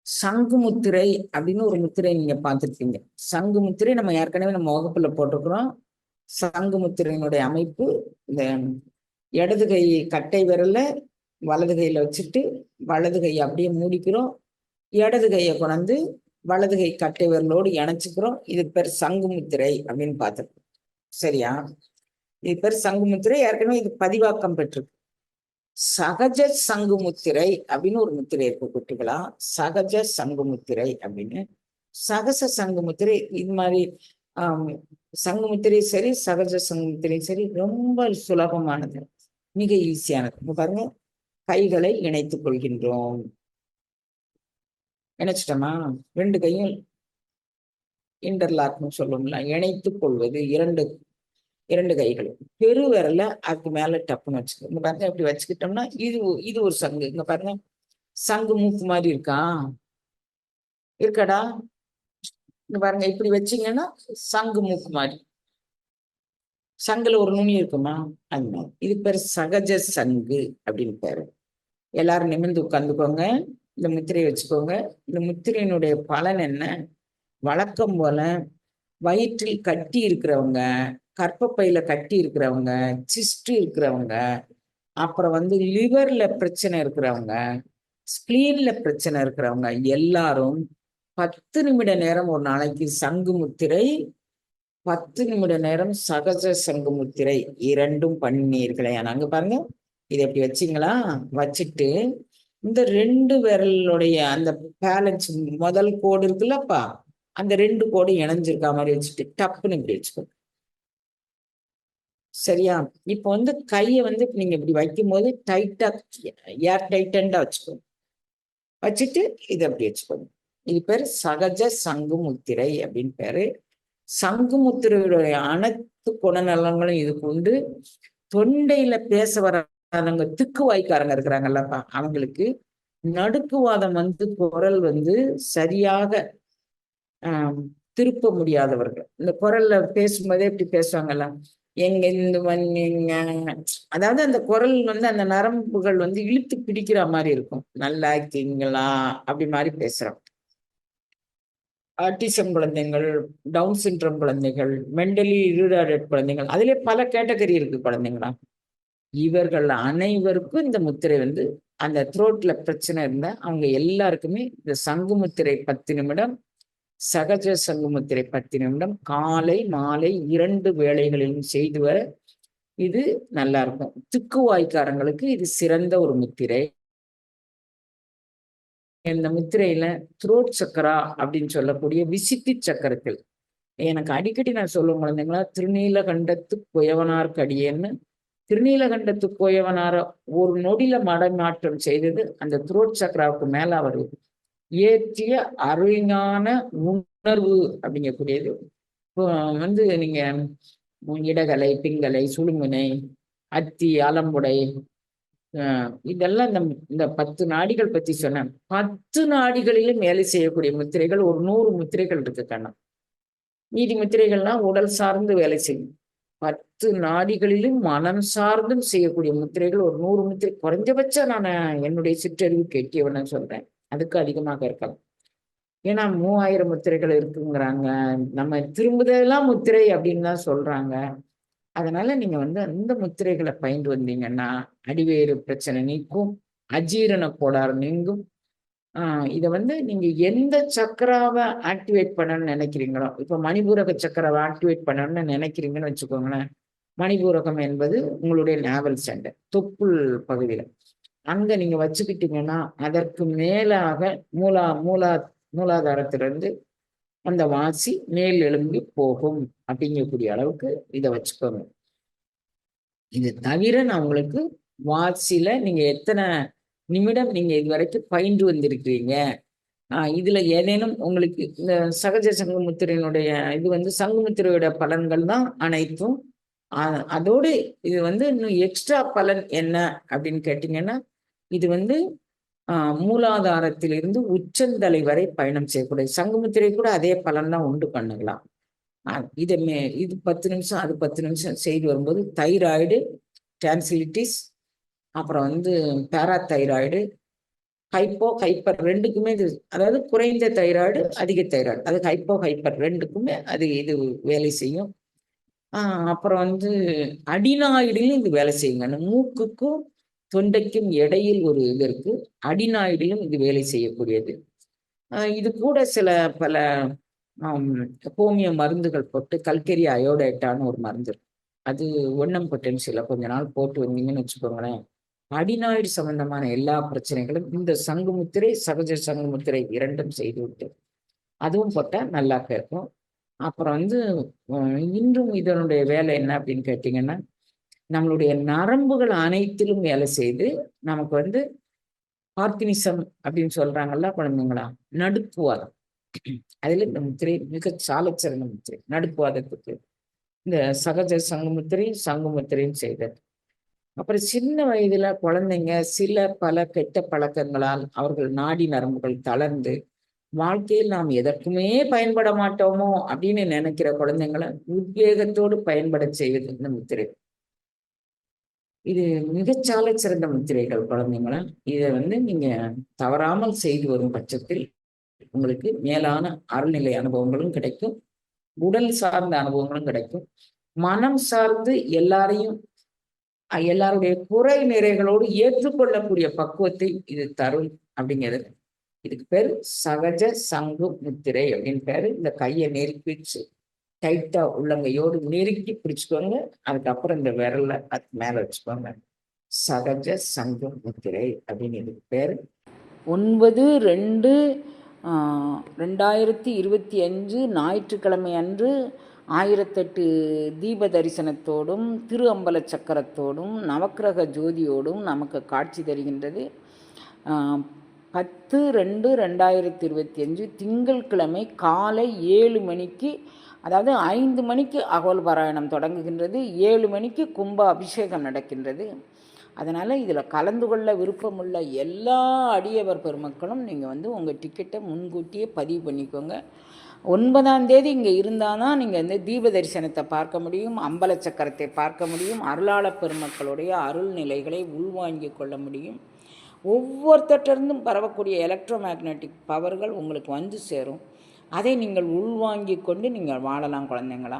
சங்கு முத்திரை அப்படின்னு ஒரு முத்திரை நீங்க பார்த்துருப்பீங்க. சங்கு முத்திரை நம்ம ஏற்கனவே நம்ம வகுப்புல போட்டிருக்கிறோம். சங்கு முத்திரையினுடைய அமைப்பு இந்த இடது கை கட்டை விரல்ல வலது கையில வச்சுட்டு வலது கையை அப்படியே மூடிக்கிறோம். இடது கையை கொண்டாந்து வலது கை கட்டை விரலோடு இணைச்சுக்கிறோம். இது பேர் சங்கு முத்திரை அப்படின்னு பார்த்துருக்கோம். சரியா? இது பேர் சங்கு முத்திரை. ஏற்கனவே இது பதிவாக்கம் பெற்றிருக்கு. சகஜ சங்கு முத்திரை அப்படின்னு ஒரு முத்திரை இருக்கு குட்டிகளா. சகஜ சங்கு முத்திரை அப்படின்னு. சகச சங்கு முத்திரை இது மாதிரி சங்கு முத்திரை சரி, சகஜ சங்கு முத்திரை சரி, ரொம்ப சுலபமானது, மிக ஈஸியானது. இப்ப பாருங்க, கைகளை இணைத்துக் கொள்கின்றோம். இணைச்சிட்டோமா? ரெண்டு கையும் இன்டர்லாக்னு சொல்லுவோம்ல, இணைத்துக் கொள்வது. இரண்டு கைகளும் பெருவிரல அதுக்கு மேல டப்புன்னு வச்சுக்கோ. இங்க பாருங்க, இப்படி வச்சுக்கிட்டோம்னா இது ஒரு சங்கு. இங்க பாருங்க, சங்கு மூக்கு மாதிரி இருக்காடா. இங்க பாருங்க, இப்படி வச்சீங்கன்னா சங்கு மூக்கு மாதிரி. சங்குல ஒரு நுனி இருக்குமா, அது மாதிரி. இது பேரு சகஜ சங்கு அப்படின்னு பேரு. எல்லாரும் நிமிர்ந்து உட்கார்ந்துக்கோங்க. இந்த முத்திரையை வச்சுக்கோங்க. இந்த முத்திரையினுடைய பலன் என்ன? வழக்கம் போல வயிற்றில் கட்டி இருக்கிறவங்க, கர்ப்பப்பையில கட்டி இருக்கிறவங்க, சிஸ்ட் இருக்கிறவங்க, அப்புறம் லிவர்ல பிரச்சனை இருக்கிறவங்க, ஸ்பிளீன்ல பிரச்சனை இருக்கிறவங்க எல்லாரும் 10 நிமிட நேரம் ஒரு நாளைக்கு சங்கு முத்திரை, 10 நிமிட நேரம் சகஜ சங்கு முத்திரை இரண்டும் பண்ணீர்களே. அங்க பாருங்க, இதை எப்படி வச்சிங்களா? வச்சுட்டு இந்த 2 விரலுடைய அந்த பேலன்ஸ் முதல் கோடு இருக்குல்லப்பா, அந்த 2 கோடு இணைஞ்சிருக்கா மாதிரி வச்சுட்டு டப்புன்னு இப்படி வச்சுக்கோ. சரியா? இப்போ கையை நீங்க இப்படி வைக்கும் போது டைட்டா, ஏர் டைட்டண்டா வச்சுக்கோ. வச்சுட்டு இதை அப்படி வச்சுக்கோங்க. இது பேரு சகஜ சங்கு முத்திரை அப்படின்னு பேரு. சங்கு முத்திரையுடைய அனைத்து குணநலங்களும் இதுக்கு உண்டு. தொண்டையில பேச வராதவங்க, திக்கு வாய்க்காரங்க இருக்கிறாங்கல்லப்பா, அவங்களுக்கு நடுக்குவாதம் குரல் சரியாக திருப்ப முடியாதவர்கள், இந்த குரல்ல பேசும்போதே இப்படி பேசுவாங்கல்ல, எங்க இந்த நீங்க, அதாவது அந்த குரல் அந்த நரம்புகள் இழுத்து பிடிக்கிற மாதிரி இருக்கும். நல்லா இருக்கீங்களா அப்படி மாதிரி பேசுறோம். ஆட்டிசம் குழந்தைகள், டவுன் சிண்ட்ரோம் குழந்தைகள், மென்டலி ரிட்டார்டட் குழந்தைகள், அதிலே பல கேட்டகரி இருக்கு குழந்தைங்களா. இவர்கள் அனைவருக்கும் இந்த முத்திரை அந்த த்ரோட்ல பிரச்சனை இருந்தா அவங்க எல்லாருக்குமே இந்த சங்கு முத்திரை 10 நிமிடம், சகஜ சங்கு முத்திரை 10 நிமிடம் காலை மாலை 2 வேளைகளிலும் செய்து வர இது நல்லா இருக்கும். திக்குவாய்க்காரங்களுக்கு இது சிறந்த ஒரு முத்திரை. இந்த முத்திரையில த்ரோட் சக்கரா அப்படின்னு சொல்லக்கூடிய விசித்தி சக்கரத்தில் எனக்கு அடிக்கடி நான் சொல்லுவேன் குழந்தைங்களா, திருநீலகண்டத்து குயவனார் கடியேன்னு. திருநீலகண்டத்து குயவனார ஒரு நொடியில மடமாற்றம் செய்தது அந்த த்ரோட் சக்கராவுக்கு மேல அவர் ஏற்றிய அருஞான உணர்வு அப்படிங்கக்கூடியது. நீங்க இடகலை, பிங்கலை, சுழுமுனை, அத்தி, அலம்புடை, இதெல்லாம் இந்த 10 நாடிகள் பத்தி சொன்னேன். 10 நாடிகளிலும் வேலை செய்யக்கூடிய முத்திரைகள் ஒரு 100 முத்திரைகள் இருக்கு கண்ணா. மீதி முத்திரைகள்லாம் உடல் சார்ந்து வேலை செய்யும். 10 நாடிகளிலும் மனம் சார்ந்தும் செய்யக்கூடிய முத்திரைகள் ஒரு 100 முத்திரை குறைஞ்சபட்சம் நான் என்னுடைய சிற்றறிவு கேட்டியவன சொல்றேன். அதுக்கு அதிகமாக இருக்கலாம். ஏன்னா 3000 முத்திரைகள் இருக்குங்கிறாங்க. நம்ம திரும்புதெல்லாம் முத்திரை அப்படின்னு தான் சொல்றாங்க. அதனால நீங்க அந்த முத்திரைகளை பயின்று வந்தீங்கன்னா அடிவேறு பிரச்சனை நீக்கும், அஜீரண கோளாறு நீங்கும். இதை நீங்க எந்த சக்கராவை ஆக்டிவேட் பண்ணணும்னு நினைக்கிறீங்களோ, இப்ப மணிபூரக சக்கராவை ஆக்டிவேட் பண்ணணும்னு நினைக்கிறீங்கன்னு வச்சுக்கோங்களேன். மணிபூரகம் என்பது உங்களுடைய நேவல் சென்டர், தொப்புள் பகுதியில. அங்க நீங்க வச்சுக்கிட்டீங்கன்னா அதற்கு மேலாக மூலாதாரத்திலிருந்து அந்த வாசி மேல் எழும்பி போகும் அப்படிங்கக்கூடிய அளவுக்கு இதை வச்சுக்கோங்க. இது தவிர நான் உங்களுக்கு வாசியில நீங்க எத்தனை நிமிடம் நீங்க இதுவரைக்கும் பயின்று வந்திருக்கிறீங்க, இதுல ஏதேனும் உங்களுக்கு இந்த சகஜ சங்குமுத்திரையினுடைய இது சங்குமுத்திரையோட பலன்கள் தான் அனைத்தும். அதோடு இது இன்னும் எக்ஸ்ட்ரா பலன் என்ன அப்படின்னு கேட்டீங்கன்னா, இது மூலாதாரத்திலிருந்து உச்சந்தலை வரை பயணம் செய்யக்கூடிய சங்குமுத்திரை கூட அதே பலன் தான் உண்டு பண்ணலாம். இது 10 நிமிஷம், அது 10 நிமிஷம் செய்து வரும்போது தைராய்டு, டான்சிலிட்டிஸ், அப்புறம் பேராதைராய்டு, ஹைப்போ ஹைப்பர் ரெண்டுக்குமே இது, அதாவது குறைந்த தைராய்டு அதிக தைராய்டு, அது ஹைப்போ ஹைப்பர் ரெண்டுக்குமே இது வேலை செய்யும். அப்புறம் வந்து அடிநாயிடிலும் இது வேலை செய்யுங்க. அந்த மூக்குக்கும் தொண்டைக்கும் இடையில் ஒரு இது இருக்கு. அடிநாயிடிலும் இது வேலை செய்யக்கூடியது. இது கூட சில பல ஹோமியோ மருந்துகள் போட்டு கல்கரி அயோடேட்டான்னு ஒரு மருந்து இருக்கு. அது ஒன்னம் பொட்டன்சியல கொஞ்ச நாள் போட்டு வந்தீங்கன்னு வச்சுக்கோங்களேன், அடிநாய்டு சம்பந்தமான எல்லா பிரச்சனைகளும் இந்த சங்கு முத்திரை, சகஜ சங்கு முத்திரை இரண்டும் செய்து விட்டு அதுவும் போட்டா நல்லா கேட்கும். அப்புறம் வந்து இன்றும் இதனுடைய வேலை என்ன அப்படின்னு கேட்டீங்கன்னா, நம்மளுடைய நரம்புகள் அனைத்திலும் வேலை செய்து நமக்கு வந்து பார்க்கினிசம் அப்படின்னு சொல்றாங்கல்ல குழந்தைங்களா, நடுக்குவாதம். அதுல இந்த முத்திரை மிக சாலச்சிறந்த முத்திரை நடுக்குவாதத்துக்கு. இந்த சகஜ சங்கு முத்திரை, சங்கு முத்திரையும் செய்தது. அப்புறம் சின்ன வயதுல குழந்தைங்க சில பல கெட்ட பழக்கங்களால் அவர்கள் நாடி நரம்புகள் தளர்ந்து வாழ்க்கையில் நாம் எதற்குமே பயன்பட மாட்டோமோ அப்படின்னு நினைக்கிற குழந்தைங்களை உத்வேகத்தோடு பயன்பட செய்வது இந்த முத்திரை. இது மிகச்சால சிறந்த முத்திரைகள் குழந்தைங்களை. இதை வந்து நீங்க தவறாமல் செய்து வரும் பட்சத்தில் உங்களுக்கு மேலான அருள்நிலை அனுபவங்களும் கிடைக்கும், உடல் சார்ந்த அனுபவங்களும் கிடைக்கும், மனம் சார்ந்து எல்லாருடைய குறை நிறைகளோடு ஏற்றுக்கொள்ளக்கூடிய பக்குவத்தை இது தரும் அப்படிங்கிறது. இதுக்கு பேரு சகஜ சங்கு முத்திரை அப்படின்னு பேரு. இந்த கையை நெருக்கி வச்சு டைட்டா உள்ளங்கையோடு நெருக்கி பிடிச்சுக்கோங்க. அதுக்கப்புறம் இந்த விரல்ல அது மேல வச்சுக்கோங்க. சகஜ சங்கு முத்திரை அப்படின்னு இதுக்கு பேரு. 9/2/2025 ஞாயிற்றுக்கிழமை அன்று 1008 தீப தரிசனத்தோடும் திரு அம்பல சக்கரத்தோடும் நவக்கிரக ஜோதியோடும் நமக்கு காட்சி தருகின்றது. 10/2/2025 திங்கட்கிழமை காலை 7 மணிக்கு, அதாவது 5 மணிக்கு அகோல் பாராயணம் தொடங்குகின்றது, 7 மணிக்கு கும்ப அபிஷேகம் நடக்கின்றது. அதனால் இதில் கலந்து கொள்ள விருப்பமுள்ள எல்லா அடியவர் பெருமக்களும் நீங்கள் வந்து உங்கள் டிக்கெட்டை முன்கூட்டியே பதிவு பண்ணிக்கோங்க. 9ஆம் தேதி இங்கே இருந்தால் தான் நீங்கள் வந்து தீப தரிசனத்தை பார்க்க முடியும், அம்பல சக்கரத்தை பார்க்க முடியும், அருளாள பெருமக்களுடைய அருள் நிலைகளை உள்வாங்கிக் கொள்ள முடியும். ஒவ்வொருத்தட்டிருந்தும் பரவக்கூடிய எலக்ட்ரோ மேக்னெட்டிக் பவர்கள் உங்களுக்கு வந்து சேரும். அதை நீங்கள் உள்வாங்கிக் கொண்டு நீங்கள் வாழலாம் குழந்தைங்களா.